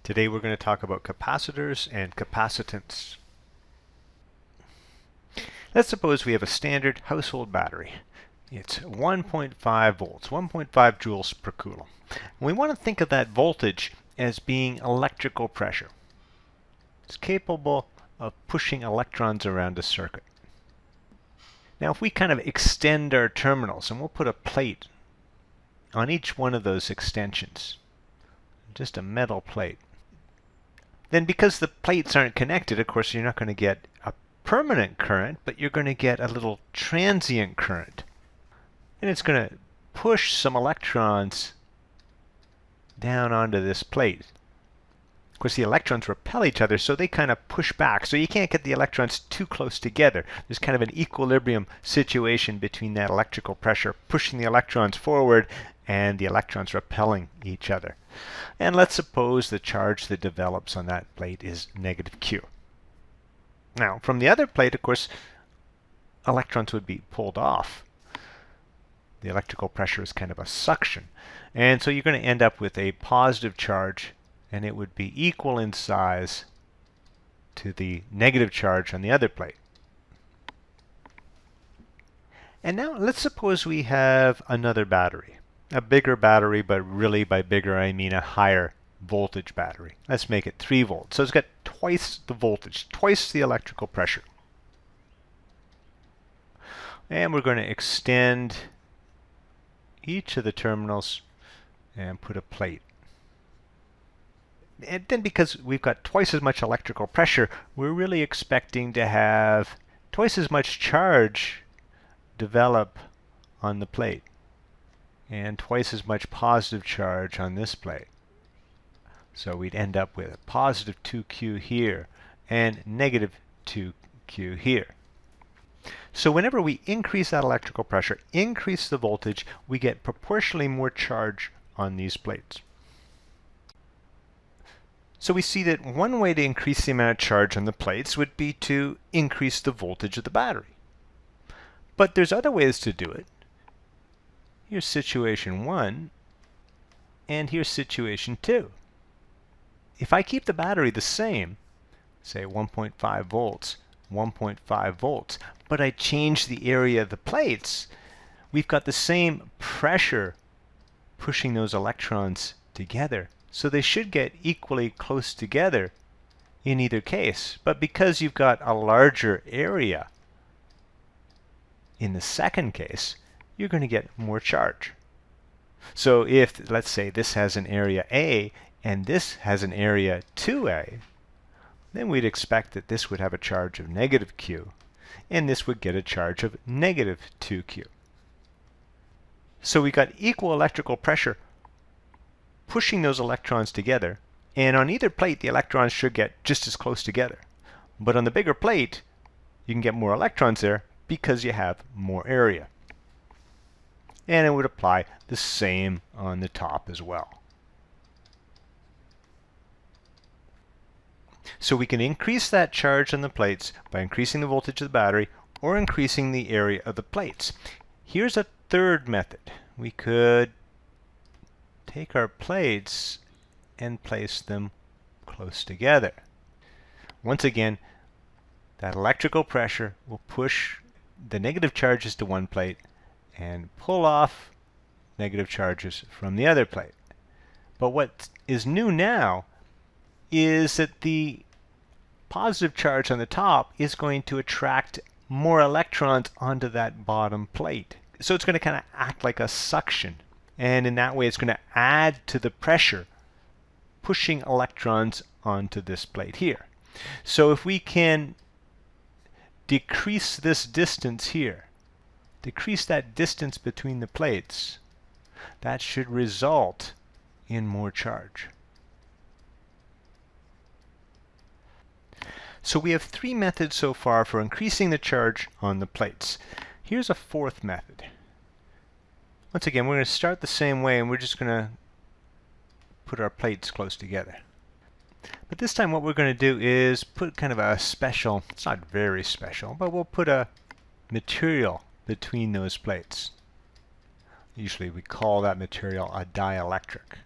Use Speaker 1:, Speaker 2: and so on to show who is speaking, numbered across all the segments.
Speaker 1: Today we're going to talk about capacitors and capacitance. Let's suppose we have a standard household battery. It's 1.5 volts, 1.5 joules per coulomb. And we want to think of that voltage as being electrical pressure. It's capable of pushing electrons around a circuit. Now if we kind of extend our terminals, and we'll put a plate on each one of those extensions, just a metal plate. Then because the plates aren't connected, of course, you're not going to get a permanent current, but you're going to get a little transient current. And it's going to push some electrons down onto this plate. Of course, the electrons repel each other, so they kind of push back. So you can't get the electrons too close together. There's kind of an equilibrium situation between that electrical pressure pushing the electrons forward and the electrons repelling each other. And let's suppose the charge that develops on that plate is negative Q. Now, from the other plate, of course, electrons would be pulled off. The electrical pressure is kind of a suction. And so you're going to end up with a positive charge, and it would be equal in size to the negative charge on the other plate. And now let's suppose we have another battery. A bigger battery, but really by bigger I mean a higher voltage battery. Let's make it 3 volts. So it's got twice the voltage, twice the electrical pressure. And we're going to extend each of the terminals and put a plate. And then because we've got twice as much electrical pressure, we're really expecting to have twice as much charge develop on the plate and twice as much positive charge on this plate. So we'd end up with a positive 2Q here and negative 2Q here. So whenever we increase that electrical pressure, increase the voltage, we get proportionally more charge on these plates. So we see that one way to increase the amount of charge on the plates would be to increase the voltage of the battery. But there's other ways to do it. Here's situation 1, and here's situation 2. If I keep the battery the same, say 1.5 volts, 1.5 volts, but I change the area of the plates, we've got the same pressure pushing those electrons together. So they should get equally close together in either case. But because you've got a larger area in the second case, you're going to get more charge. So if, let's say, this has an area A and this has an area 2A, then we'd expect that this would have a charge of negative Q and this would get a charge of negative 2Q. So we got equal electrical pressure pushing those electrons together, and on either plate the electrons should get just as close together. But on the bigger plate you can get more electrons there because you have more area. And it would apply the same on the top as well. So we can increase that charge on the plates by increasing the voltage of the battery or increasing the area of the plates. Here's a third method. We could take our plates and place them close together. Once again, that electrical pressure will push the negative charges to one plate and pull off negative charges from the other plate. But what is new now is that the positive charge on the top is going to attract more electrons onto that bottom plate. So it's going to kind of act like a suction. And in that way it's going to add to the pressure pushing electrons onto this plate here. So if we can decrease this distance here, decrease that distance between the plates, that should result in more charge. So we have 3 methods so far for increasing the charge on the plates. Here's a 4th method. Once again, we're going to start the same way and we're just going to put our plates close together. But this time what we're going to do is put kind of a special, it's not very special, but we'll put a material between those plates. Usually we call that material a dielectric.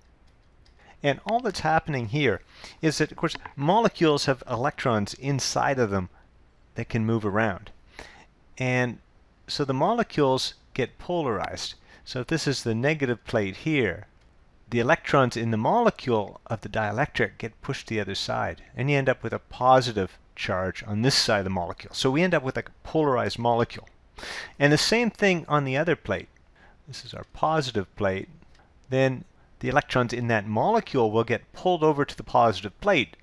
Speaker 1: And all that's happening here is that, of course, molecules have electrons inside of them that can move around. And so the molecules get polarized. So if this is the negative plate here, the electrons in the molecule of the dielectric get pushed to the other side, and you end up with a positive charge on this side of the molecule. So we end up with a polarized molecule. And the same thing on the other plate. This is our positive plate. Then the electrons in that molecule will get pulled over to the positive plate.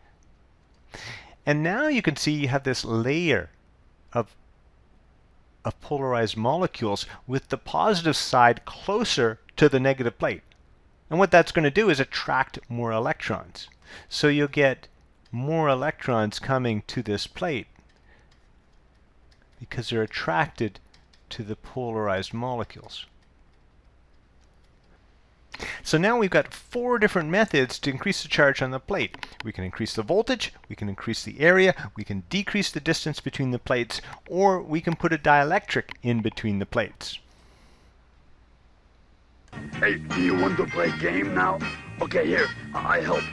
Speaker 1: And now you can see you have this layer of polarized molecules with the positive side closer to the negative plate. And what that's going to do is attract more electrons. So you'll get more electrons coming to this plate because they're attracted to the polarized molecules. So now we've got 4 different methods to increase the charge on the plate. We can increase the voltage, we can increase the area, we can decrease the distance between the plates, or we can put a dielectric in between the plates.
Speaker 2: Hey, do you want to play a game now? Okay, here, I help.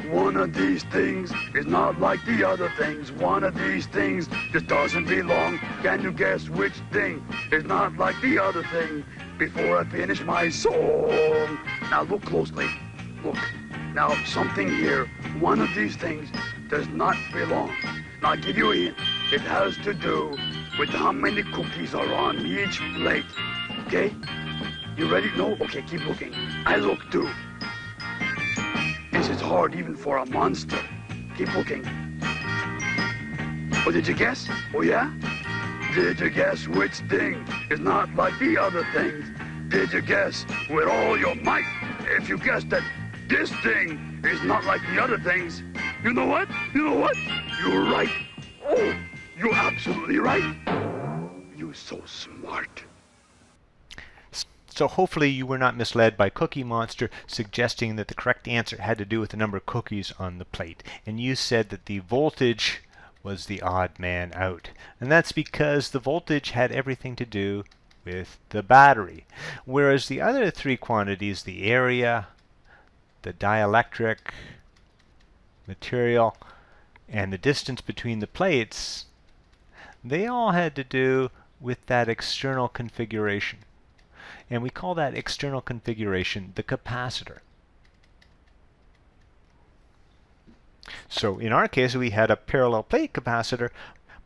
Speaker 2: One of these things is not like the other things. One of these things just doesn't belong. Can you guess which thing is not like the other thing? Before I finish my song. Now look closely. Look. Now something here, one of these things does not belong. Now I'll give you a hint. It has to do with how many cookies are on each plate. Okay? You ready? No? Okay, keep looking. I look too. This is hard even for a monster. Keep looking. Oh, did you guess? Oh, yeah? Did you guess which thing is not like the other things? Did you guess with all your might? If you guessed that this thing is not like the other things, you know what? You know what? You're right. Oh, you're absolutely right. You're so smart.
Speaker 1: So hopefully you were not misled by Cookie Monster suggesting that the correct answer had to do with the number of cookies on the plate. And you said that the voltage was the odd man out. And that's because the voltage had everything to do with the battery. Whereas the other 3 quantities, the area, the dielectric material, and the distance between the plates, they all had to do with that external configuration. And we call that external configuration the capacitor. So in our case, we had a parallel plate capacitor,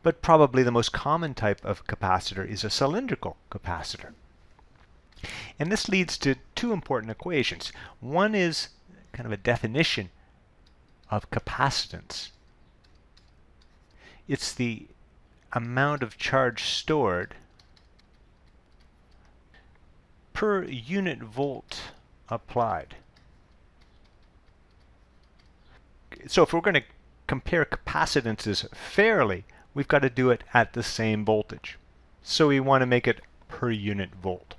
Speaker 1: but probably the most common type of capacitor is a cylindrical capacitor. And this leads to 2 important equations. One is kind of a definition of capacitance. It's the amount of charge stored per unit volt applied. So if we're going to compare capacitances fairly, we've got to do it at the same voltage. So we want to make it per unit volt.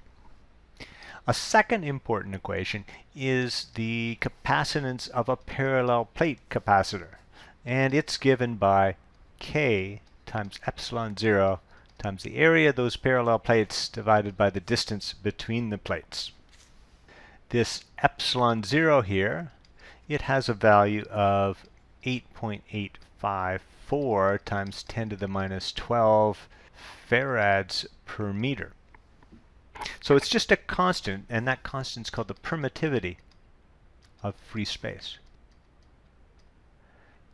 Speaker 1: A second important equation is the capacitance of a parallel plate capacitor. And it's given by K times epsilon 0 times the area of those parallel plates divided by the distance between the plates. This epsilon 0 here, it has a value of 8.854 times 10 to the minus 12 farads per meter. So it's just a constant, and that constant is called the permittivity of free space.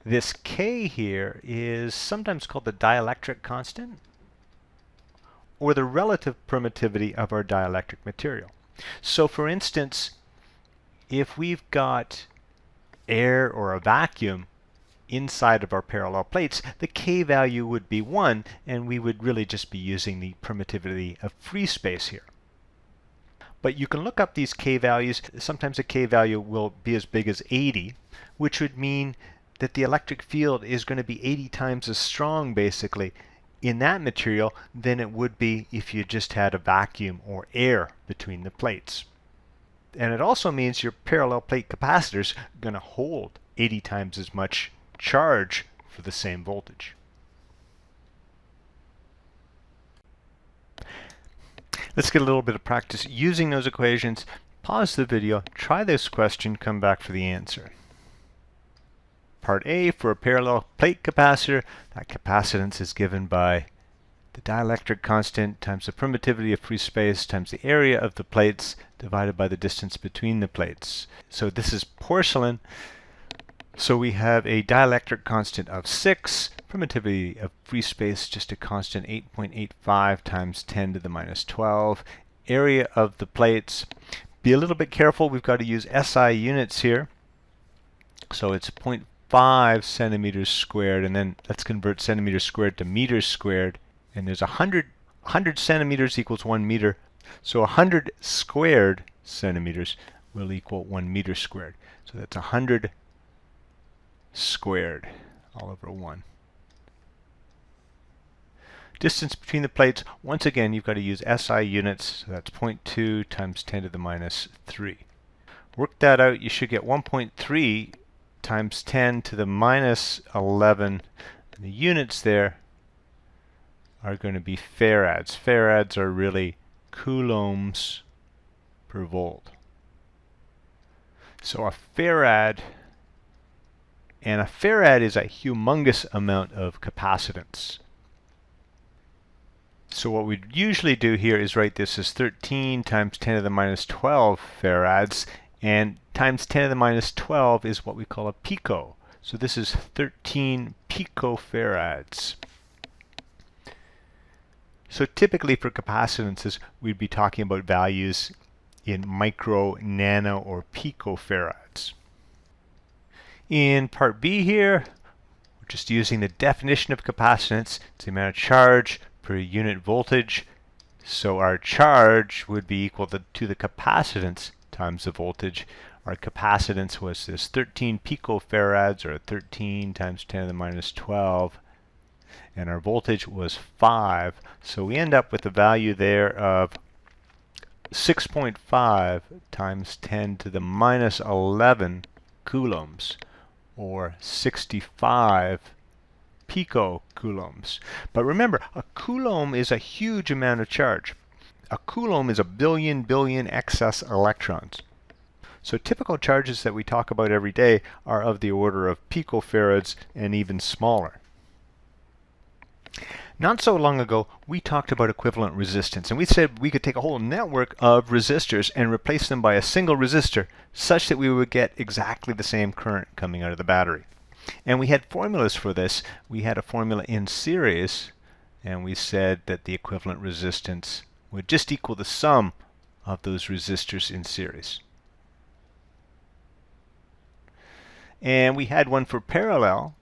Speaker 1: This K here is sometimes called the dielectric constant, or the relative permittivity of our dielectric material. So for instance, if we've got air or a vacuum inside of our parallel plates, the K value would be 1, and we would really just be using the permittivity of free space here. But you can look up these K values. Sometimes a K value will be as big as 80, which would mean that the electric field is going to be 80 times as strong, basically, in that material than it would be if you just had a vacuum or air between the plates. And it also means your parallel plate capacitors are going to hold 80 times as much charge for the same voltage. Let's get a little bit of practice using those equations Pause the video, try this question, come back for the answer. Part A, for a parallel plate capacitor, that capacitance is given by the dielectric constant times the permittivity of free space times the area of the plates divided by the distance between the plates. So this is porcelain. So we have a dielectric constant of 6, permittivity of free space just a constant 8.85 times 10 to the minus 12. Area of the plates, be a little bit careful, we've got to use SI units here. So it's 0.5 centimeters squared, and then let's convert centimeters squared to meters squared. And there's 100 centimeters equals 1 meter. So 100 squared centimeters will equal 1 meter squared. So that's 100 squared all over 1. Distance between the plates, once again, you've got to use SI units. So that's 0.2 times 10 to the minus 3. Work that out, you should get 1.3 times 10 to the minus 11. And the units there are going to be farads. Farads are really coulombs per volt. So a farad, and a farad is a humongous amount of capacitance. So what we usually do here is write this as 13 times 10 to the minus 12 farads, and times 10 to the minus 12 is what we call a pico. So this is 13 picofarads. So typically for capacitances, we'd be talking about values in micro, nano, or picofarads. In part B here, we're just using the definition of capacitance. It's the amount of charge per unit voltage. So our charge would be equal to the capacitance times the voltage. Our capacitance was this 13 picofarads, or 13 times 10 to the minus 12. And our voltage was 5. So we end up with a value there of 6.5 times 10 to the minus 11 coulombs, or 65 picocoulombs. But remember, a coulomb is a huge amount of charge. A coulomb is a billion excess electrons. So typical charges that we talk about every day are of the order of picofarads and even smaller. Not so long ago, we talked about equivalent resistance, and we said we could take a whole network of resistors and replace them by a single resistor such that we would get exactly the same current coming out of the battery. And we had formulas for this. We had a formula in series, and we said that the equivalent resistance would just equal the sum of those resistors in series. And we had one for parallel,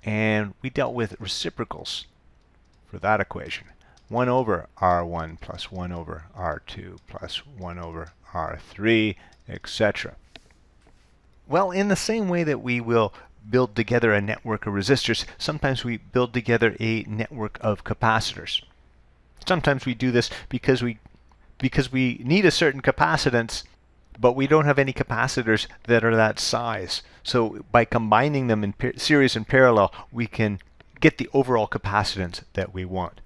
Speaker 1: and we dealt with reciprocals for that equation. 1 over R1 plus 1 over R2 plus 1 over R3, etc. Well, in the same way that we will build together a network of resistors, sometimes we build together a network of capacitors. Sometimes we do this because we need a certain capacitance, but we don't have any capacitors that are that size. So by combining them in series and parallel, we can get the overall capacitance that we want.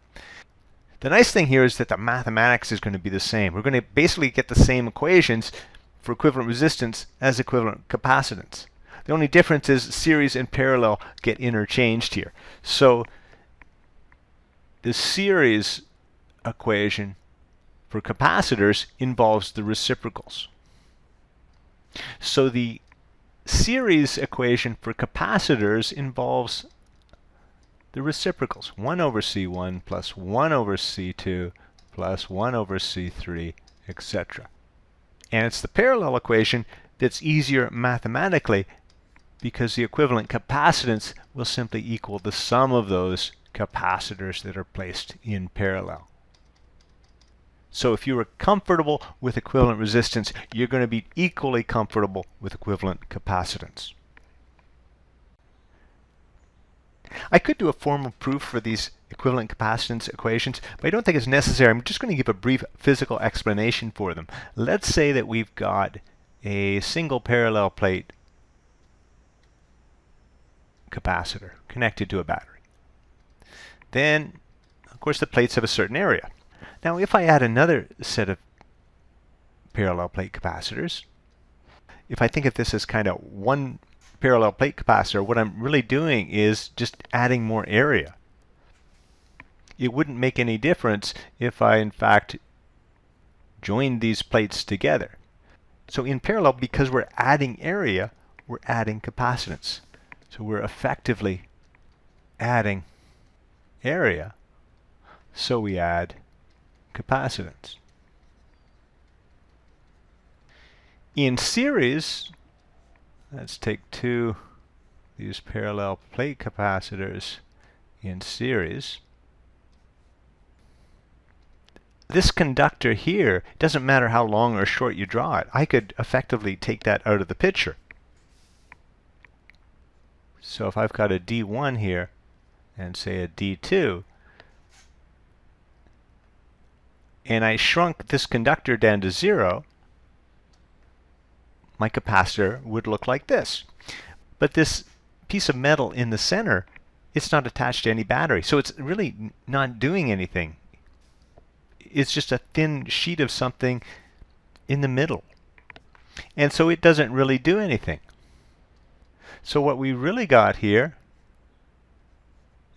Speaker 1: The nice thing here is that the mathematics is going to be the same. We're going to basically get the same equations for equivalent resistance as equivalent capacitance. The only difference is series and parallel get interchanged here. So the series equation for capacitors involves the reciprocals. So the series equation for capacitors involves the reciprocals. 1 over C1 plus 1 over C2 plus 1 over C3, etc. And it's the parallel equation that's easier mathematically because the equivalent capacitance will simply equal the sum of those capacitors that are placed in parallel. So if you are comfortable with equivalent resistance, you're going to be equally comfortable with equivalent capacitance. I could do a formal proof for these equivalent capacitance equations, but I don't think it's necessary. I'm just going to give a brief physical explanation for them. Let's say that we've got a single parallel plate capacitor connected to a battery. Then, of course, the plates have a certain area. Now if I add another set of parallel plate capacitors, if I think of this as kind of one parallel plate capacitor, what I'm really doing is just adding more area. It wouldn't make any difference if I in fact joined these plates together. So in parallel, because we're adding area, we're adding capacitance. So we're effectively adding area, so we add capacitance. In series, let's take these parallel plate capacitors in series. This conductor here, doesn't matter how long or short you draw it. I could effectively take that out of the picture. So if I've got a D1 here and say a D2, and I shrunk this conductor down to 0, my capacitor would look like this. But this piece of metal in the center, it's not attached to any battery, so it's really not doing anything. It's just a thin sheet of something in the middle. And so it doesn't really do anything. So what we really got here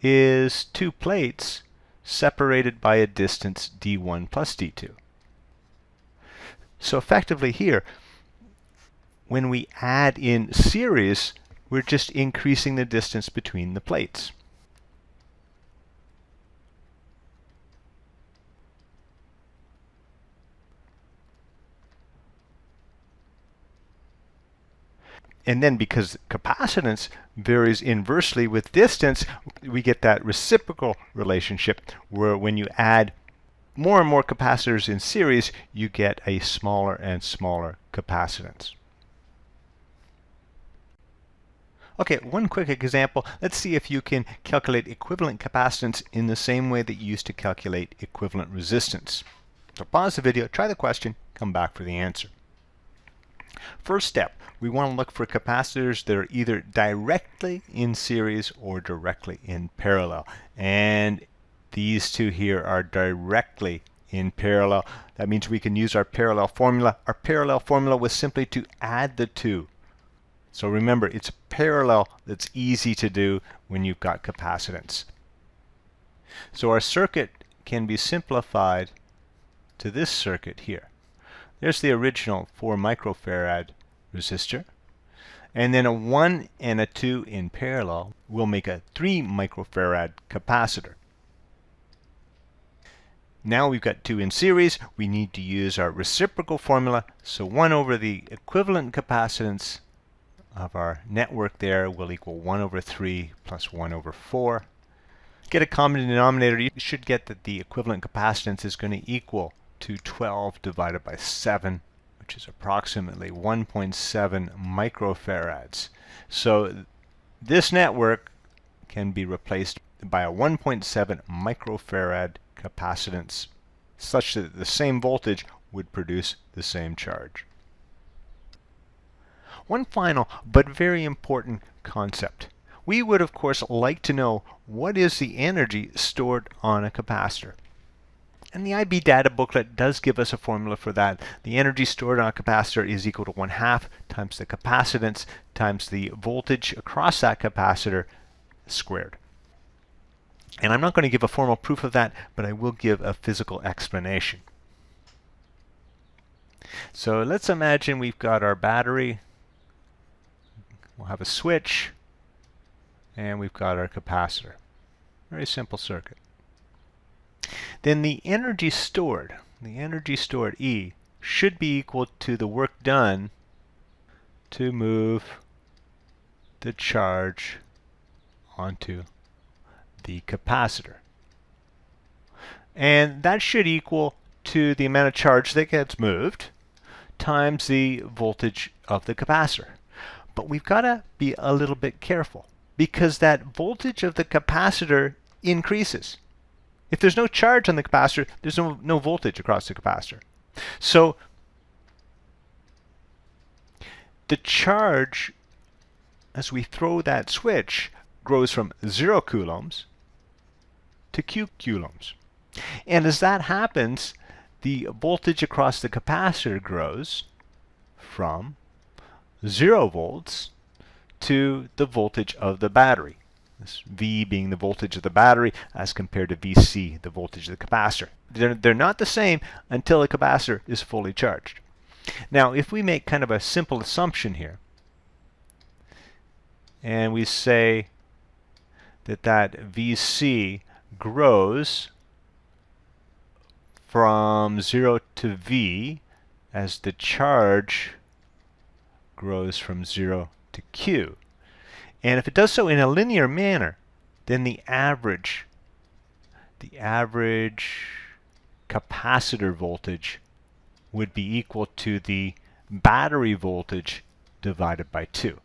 Speaker 1: is two plates separated by a distance d1 plus d2. So effectively here, when we add in series, we're just increasing the distance between the plates. And then because capacitance varies inversely with distance, we get that reciprocal relationship where when you add more and more capacitors in series, you get a smaller and smaller capacitance. Okay, one quick example. Let's see if you can calculate equivalent capacitance in the same way that you used to calculate equivalent resistance. So pause the video, try the question, come back for the answer. First step, we want to look for capacitors that are either directly in series or directly in parallel. And these two here are directly in parallel. That means we can use our parallel formula. Our parallel formula was simply to add the two. So remember, it's parallel that's easy to do when you've got capacitance. So our circuit can be simplified to this circuit here. There's the original 4 microfarad resistor. And then a 1 and a 2 in parallel will make a 3 microfarad capacitor. Now we've got 2 in series. We need to use our reciprocal formula. So 1 over the equivalent capacitance of our network there will equal 1 over 3 plus 1 over 4. Get a common denominator. You should get that the equivalent capacitance is going to equal to 12 divided by 7, which is approximately 1.7 microfarads. So this network can be replaced by a 1.7 microfarad capacitance such that the same voltage would produce the same charge. One final but very important concept. We would of course like to know what is the energy stored on a capacitor. And the IB data booklet does give us a formula for that. The energy stored on a capacitor is equal to 1/2 times the capacitance times the voltage across that capacitor squared. And I'm not going to give a formal proof of that, but I will give a physical explanation. So let's imagine we've got our battery. We'll have a switch, and we've got our capacitor. Very simple circuit. Then the energy stored, E, should be equal to the work done to move the charge onto the capacitor. And that should equal to the amount of charge that gets moved times the voltage of the capacitor. But we've got to be a little bit careful because that voltage of the capacitor increases. If there's no charge on the capacitor, there's no voltage across the capacitor. So the charge, as we throw that switch, grows from 0 coulombs to Q coulombs. And as that happens, the voltage across the capacitor grows from 0 volts to the voltage of the battery. This V being the voltage of the battery as compared to VC, the voltage of the capacitor. They're not the same until the capacitor is fully charged. Now, if we make kind of a simple assumption here, and we say that VC grows from 0 to V as the charge grows from 0 to Q. And if it does so in a linear manner, then the average capacitor voltage would be equal to the battery voltage divided by 2.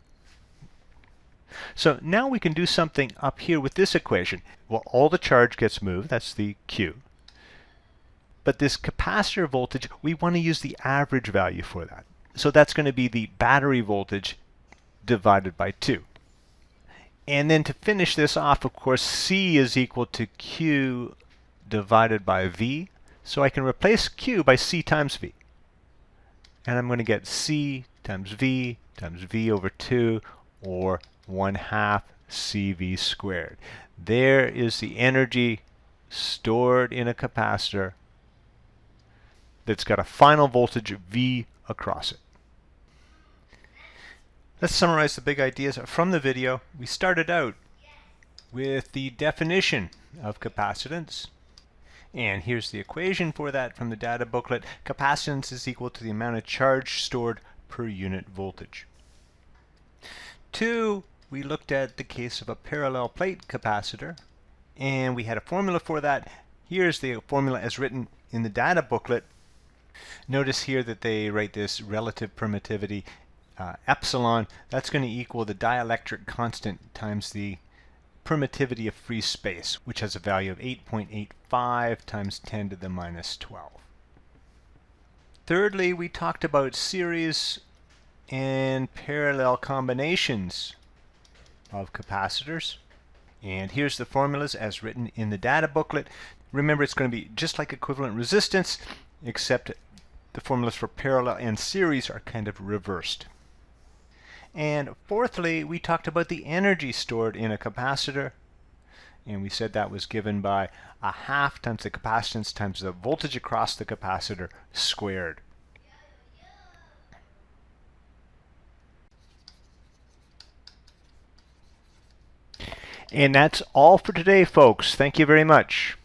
Speaker 1: So now we can do something up here with this equation. Well, all the charge gets moved, that's the Q. But this capacitor voltage, we want to use the average value for that. So that's going to be the battery voltage divided by 2. And then to finish this off, of course, C is equal to Q divided by V. So I can replace Q by C times V. And I'm going to get C times V over 2, or 1/2 CV squared. There is the energy stored in a capacitor that's got a final voltage V across it. Let's summarize the big ideas from the video. We started out with the definition of capacitance. And here's the equation for that from the data booklet. Capacitance is equal to the amount of charge stored per unit voltage. 2, we looked at the case of a parallel plate capacitor, and we had a formula for that. Here's the formula as written in the data booklet. Notice here that they write this relative permittivity epsilon. That's going to equal the dielectric constant times the permittivity of free space, which has a value of 8.85 times 10 to the minus 12. Thirdly, we talked about series and parallel combinations of capacitors. And here's the formulas as written in the data booklet. Remember, it's going to be just like equivalent resistance, except the formulas for parallel and series are kind of reversed. And fourthly, we talked about the energy stored in a capacitor. And we said that was given by 1/2 times the capacitance times the voltage across the capacitor squared. And that's all for today, folks. Thank you very much.